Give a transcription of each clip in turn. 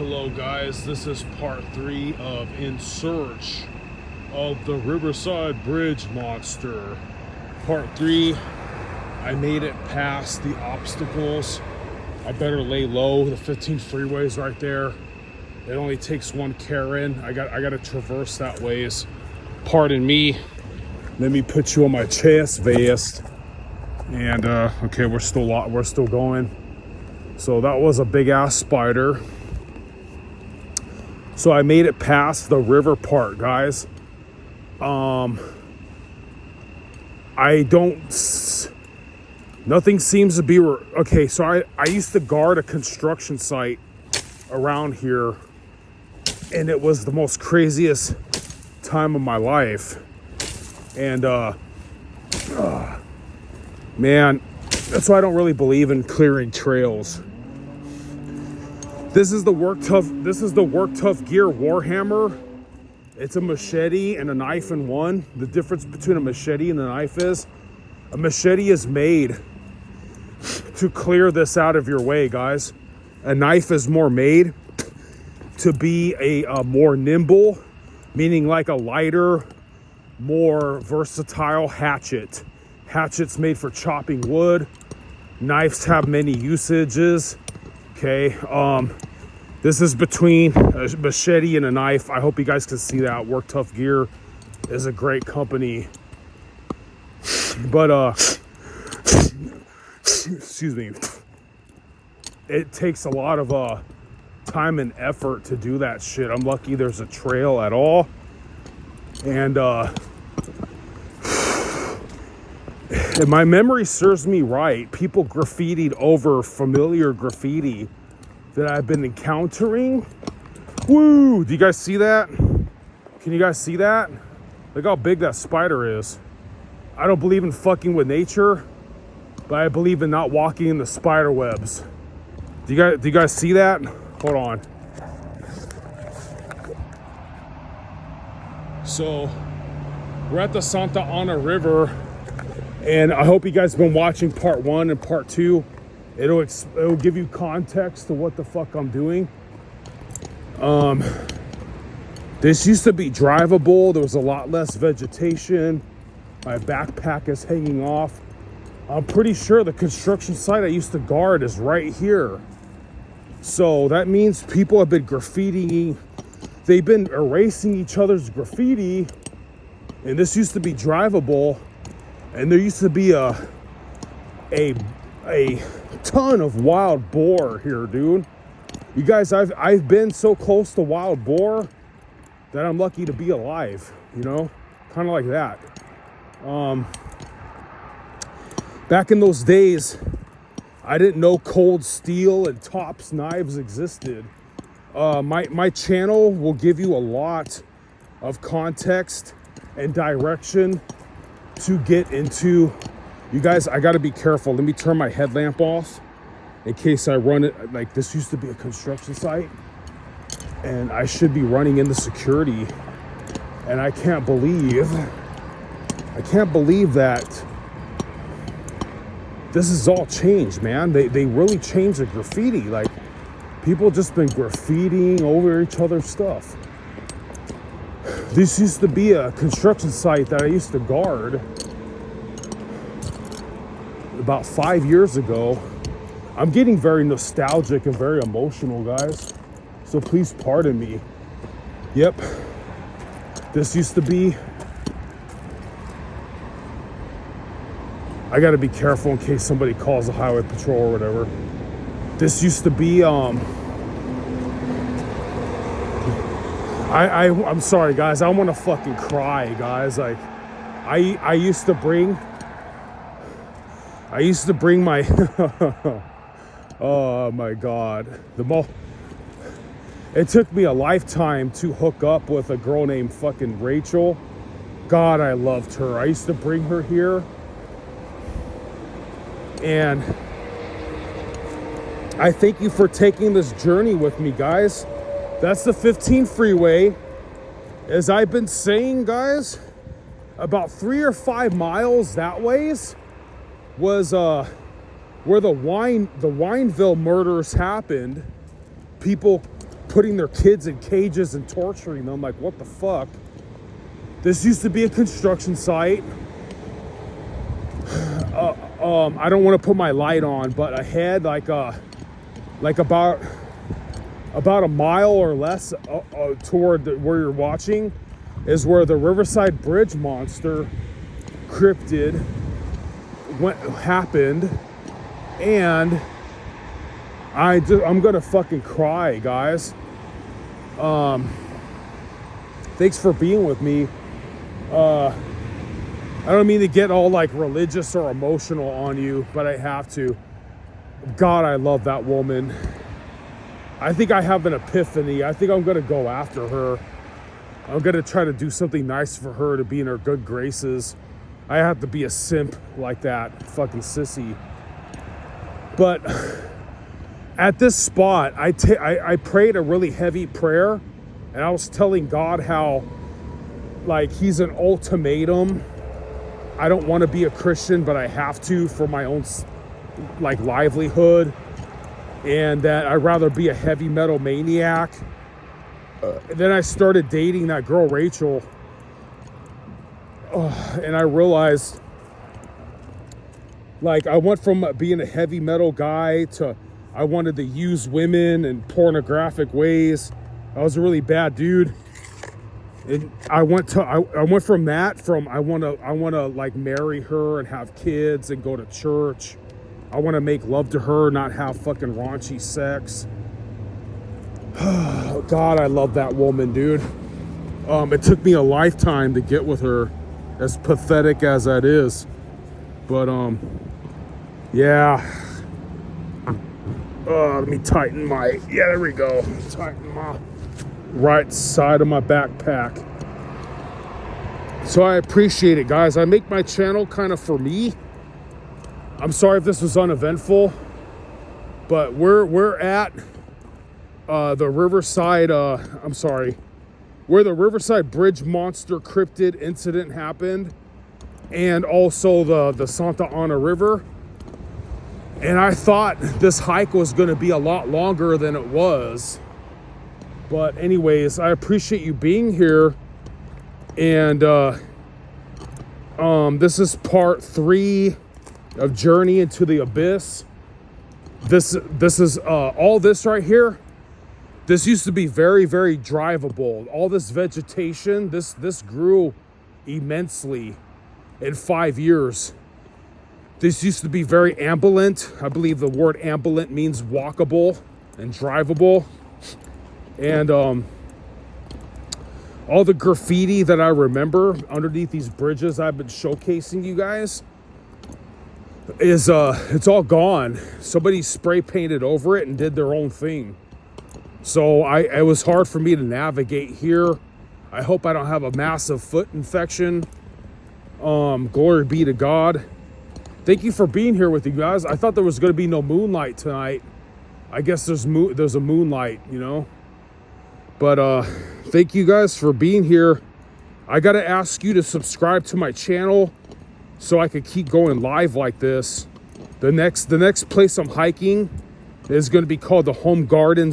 Hello guys, this is part 3 of In Search of the Riverside Bridge Monster. Part 3, I made it past the obstacles. I better lay low. The 15 freeway is right there. It only takes one Karen. I got to traverse that ways. Pardon me. Let me put you on my chest vest. And okay, we're still going. So that was a big ass spider. So I made it past the river part, guys. Nothing seems to be, okay, so I used to guard a construction site around here, and it was the most craziest time of my life. And, man, that's why I don't really believe in clearing trails. This is the Work Tough Gear Warhammer. It's a machete and a knife in one. The difference between a machete and a knife is a machete is made to clear this out of your way, guys. A knife is more made to be a more nimble, meaning like a lighter, more versatile hatchet. Hatchets made for chopping wood. Knives have many usages. Okay, this is between a machete and a knife. I hope you guys can see that. Work Tough Gear is a great company. But, excuse me. It takes a lot of time and effort to do that shit. I'm lucky there's a trail at all. And if my memory serves me right, people graffitied over familiar graffiti that I've been encountering. Woo! Do you guys see that? Can you guys see that? Look how big that spider is. I don't believe in fucking with nature, but I believe in not walking in the spider webs. Do you guys see that? Hold on. So, we're at the Santa Ana River. And I hope you guys have been watching part 1 and part 2. It'll give you context to what the fuck I'm doing. This used to be drivable. There was a lot less vegetation. My backpack is hanging off. I'm pretty sure the construction site I used to guard is right here. So that means people have been graffitiing. They've been erasing each other's graffiti. And this used to be drivable. And there used to be a ton of wild boar here, dude. You guys, I've been so close to wild boar that I'm lucky to be alive, you know? Kind of like that. Back in those days, I didn't know cold steel and Tops knives existed. My channel will give you a lot of context and direction to get into. You guys, I got to be careful. Let me turn my headlamp off in case I run it. Like, this used to be a construction site and I should be running into security, and I can't believe that this has all changed, man. They really changed the graffiti. Like, people just been graffitiing over each other's stuff. This used to be a construction site that I used to guard about 5 years ago. I'm getting very nostalgic and very emotional, guys. So please pardon me. Yep. This used to be... I gotta be careful in case somebody calls the highway patrol or whatever. This used to be, I'm sorry, guys. I want to fucking cry, guys. Like, I used to bring my, oh my God. It took me a lifetime to hook up with a girl named fucking Rachel. God, I loved her. I used to bring her here. And I thank you for taking this journey with me, guys. That's the 15 freeway. As I've been saying, guys, about 3 or 5 miles that ways was where the Wineville murders happened. People putting their kids in cages and torturing them. Like, what the fuck? This used to be a construction site. I don't want to put my light on, but ahead, like about a mile or less toward where you're watching, is where the Riverside Bridge Monster cryptid happened, and I'm gonna fucking cry, guys. Thanks for being with me. I don't mean to get all like religious or emotional on you, but I have to. God, I love that woman. I think I have an epiphany. I think I'm gonna go after her. I'm gonna try to do something nice for her, to be in her good graces. I have to be a simp like that fucking sissy. But at this spot, I prayed a really heavy prayer, and I was telling God how, like, he's an ultimatum. I don't want to be a Christian, but I have to for my own, like, livelihood, and that I'd rather be a heavy metal maniac. And then I started dating that girl, Rachel, and I realized, like, I went from being a heavy metal guy to I wanted to use women in pornographic ways. I was a really bad dude. And I went from that, I want to like marry her and have kids and go to church. I want to make love to her, not have fucking raunchy sex. God, I love that woman, dude. It took me a lifetime to get with her, as pathetic as that is. But yeah. Let me tighten there we go. Tighten my right side of my backpack. So I appreciate it, guys. I make my channel kind of for me. I'm sorry if this was uneventful, but we're at the Riverside where the Riverside Bridge Monster cryptid incident happened, and also the Santa Ana River. And I thought this hike was going to be a lot longer than it was. But anyways, I appreciate you being here. And this is part 3 of Journey into the Abyss. This is all this right here. This used to be very, very drivable. All this vegetation, this grew immensely in 5 years. This used to be very ambulant. I believe the word ambulant means walkable and drivable. And all the graffiti that I remember underneath these bridges I've been showcasing you guys is it's all gone. Somebody spray painted over it and did their own thing. So it was hard for me to navigate here. I hope I don't have a massive foot infection. Glory be to God. Thank you for being here with you guys. I thought there was going to be no moonlight tonight. I guess there's a moonlight, you know. But thank you guys for being here. I got to ask you to subscribe to my channel so I could keep going live like this. The next place I'm hiking is going to be called the Home Garden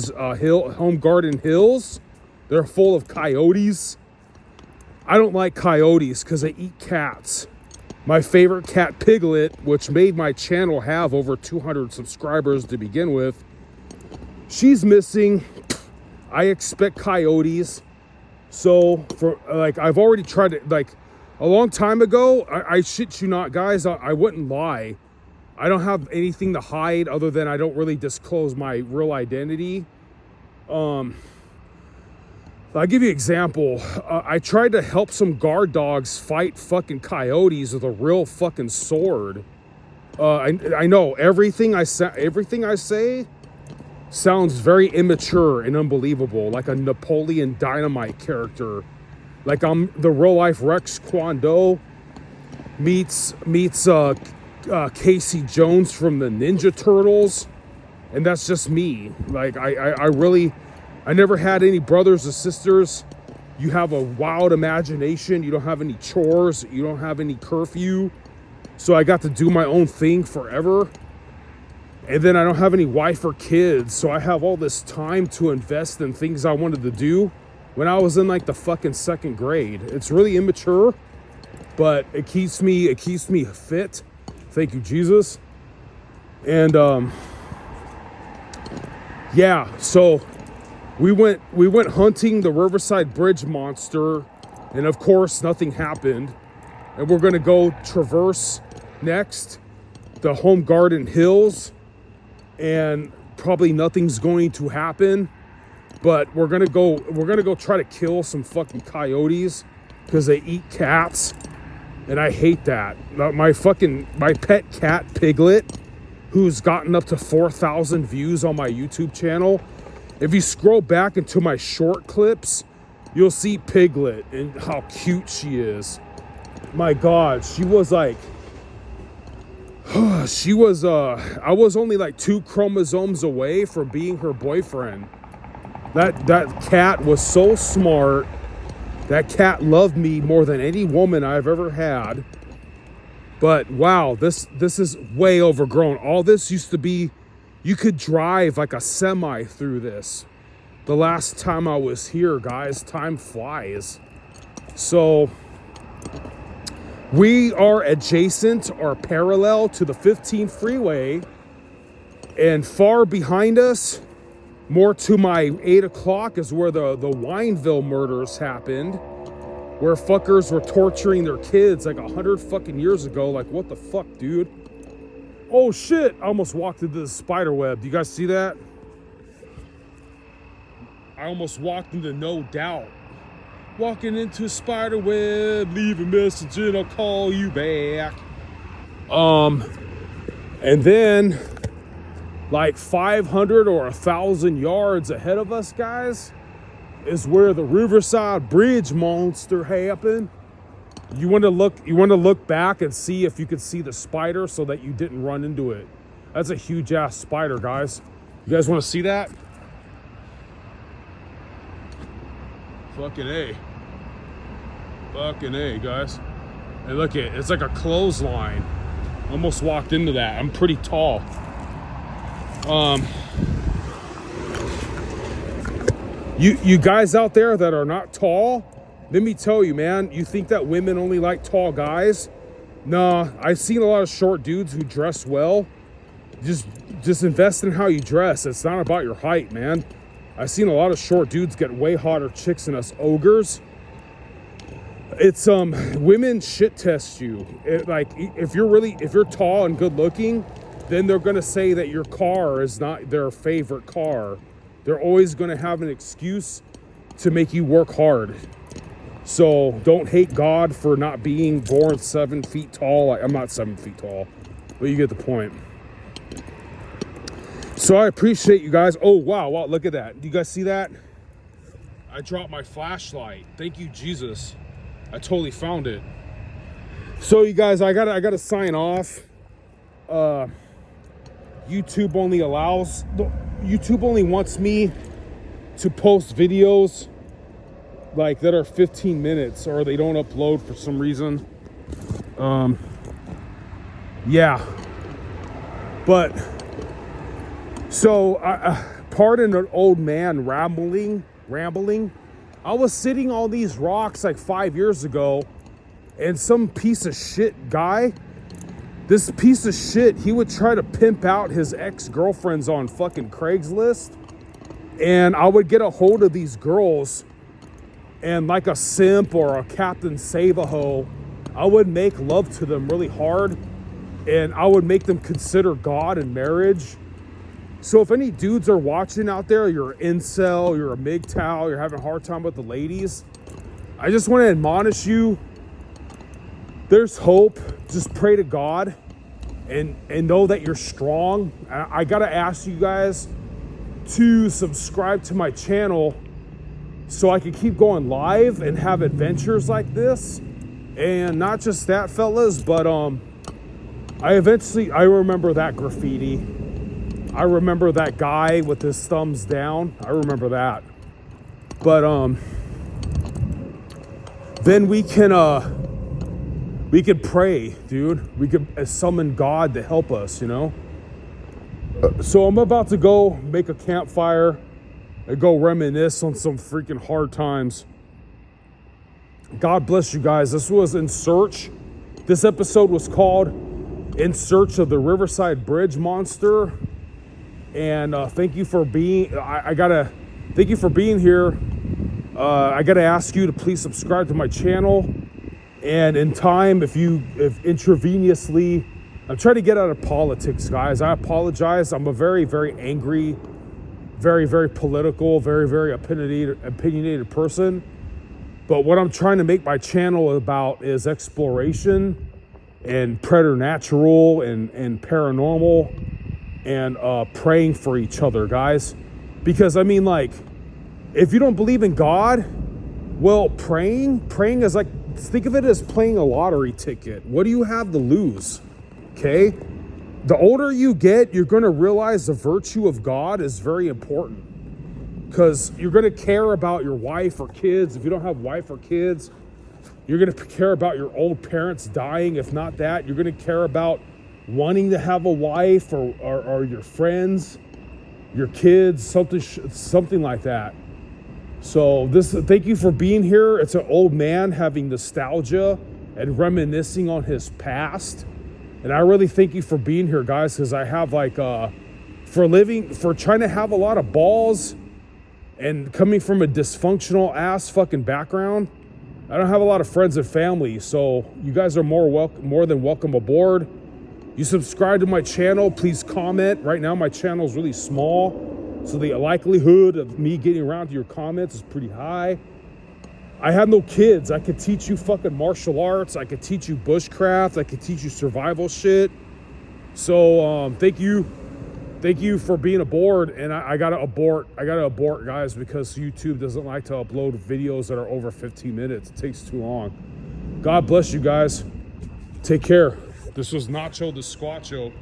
Hills. They're full of coyotes. I don't like coyotes because they eat cats. My favorite cat, Piglet, which made my channel have over 200 subscribers to begin with, she's missing. I expect coyotes. So I've already tried it, like, a long time ago. I shit you not, guys, I wouldn't lie. I don't have anything to hide other than I don't really disclose my real identity. I'll give you an example. I tried to help some guard dogs fight fucking coyotes with a real fucking sword. I know everything I say sounds very immature and unbelievable, like a Napoleon Dynamite character. Like I'm the real life Rex Kwon Do meets Casey Jones from the Ninja Turtles, and that's just me. Like I never had any brothers or sisters. You have a wild imagination. You don't have any chores. You don't have any curfew. So I got to do my own thing forever. And then I don't have any wife or kids, so I have all this time to invest in things I wanted to do when I was in like the fucking second grade. It's really immature, but it keeps me fit. Thank you, Jesus. And yeah, so we went hunting the Riverside Bridge Monster, and of course nothing happened. And we're gonna go traverse next the Home Garden Hills, and probably nothing's going to happen, but we're gonna go try to kill some fucking coyotes because they eat cats, and I hate that. My pet cat Piglet, who's gotten up to 4,000 views on my YouTube channel. If you scroll back into my short clips, you'll see Piglet and how cute she is. My God, she was like, I was only like 2 chromosomes away from being her boyfriend. That cat was so smart. That cat loved me more than any woman I've ever had. But wow, this is way overgrown. All this used to be, you could drive like a semi through this. The last time I was here, guys, time flies. So we are adjacent or parallel to the 15 freeway, and far behind us, more to my 8 o'clock, is where the Wineville murders happened, where fuckers were torturing their kids like 100 fucking years ago. Like, what the fuck, dude? Oh shit, I almost walked into the spider web. Do you guys see that? I almost walked into No Doubt. Walking into a spider web, leave a message and I'll call you back. And then like 500 or 1,000 yards ahead of us, guys, is where the Riverside Bridge Monster happened. You want to look back and see if you could see the spider so that you didn't run into it. That's a huge ass spider, guys. You guys want to see that? Fucking A. Fucking A, guys. And look at it, it's like a clothesline. Almost walked into that. I'm pretty tall. You guys out there that are not tall, let me tell you, man, you think that women only like tall guys? Nah, I've seen a lot of short dudes who dress well. Just invest in how you dress. It's not about your height, man. I've seen a lot of short dudes get way hotter chicks than us ogres. It's women shit test you. Like if you're tall and good looking, then they're gonna say that your car is not their favorite car. They're always gonna have an excuse to make you work hard. So don't hate God for not being born 7 feet tall. I'm not 7 feet tall, but you get the point. So I appreciate you guys. Oh wow, look at that. Do you guys see that? I dropped my flashlight. Thank you, Jesus. I totally found it. So you guys, I gotta sign off. YouTube only wants me to post videos like that are 15 minutes, or they don't upload for some reason. Yeah. But so pardon an old man rambling. I was sitting on these rocks like 5 years ago, and some piece of shit guy, this piece of shit, he would try to pimp out his ex-girlfriends on fucking Craigslist. And I would get a hold of these girls, and like a simp or a Captain Save-A-Ho, I would make love to them really hard, and I would make them consider God and marriage. So if any dudes are watching out there, you're an incel, you're a MGTOW, you're having a hard time with the ladies, I just want to admonish you, there's hope. Just pray to God and know that you're strong. I got to ask you guys to subscribe to my channel so I can keep going live and have adventures like this. And not just that, fellas, but I remember that graffiti. I remember that guy with his thumbs down. I remember that. But then we can pray, dude. We could summon God to help us, you know? So I'm about to go make a campfire and go reminisce on some freaking hard times. God bless you guys. This was In Search. This episode was called In Search of the Riverside Bridge Monster. And thank you for being, thank you for being here. I gotta ask you to please subscribe to my channel. And in time, if intravenously, I'm trying to get out of politics, guys. I apologize. I'm a very, very angry, very, very political, very, very opinionated person. But what I'm trying to make my channel about is exploration and preternatural and paranormal and praying for each other, guys. Because I mean, like, if you don't believe in God, well, praying is like, think of it as playing a lottery ticket. What do you have to lose? Okay? The older you get, you're going to realize the virtue of God is very important, because you're going to care about your wife or kids. If you don't have wife or kids, you're going to care about your old parents dying. If not that, you're going to care about wanting to have a wife or your friends, your kids, something like that. So thank you for being here. It's an old man having nostalgia and reminiscing on his past. And I really thank you for being here, guys, because I have like, for trying to have a lot of balls and coming from a dysfunctional ass fucking background, I don't have a lot of friends and family. So you guys are more than welcome aboard. You subscribe to my channel, please comment. Right now my channel is really small, so the likelihood of me getting around to your comments is pretty high. I have no kids. I could teach you fucking martial arts. I could teach you bushcraft. I could teach you survival shit. So thank you for being aboard. And I gotta abort, guys, because YouTube doesn't like to upload videos that are over 15 minutes. It takes too long. God bless you guys. Take care. This was Nacho the Squatcho.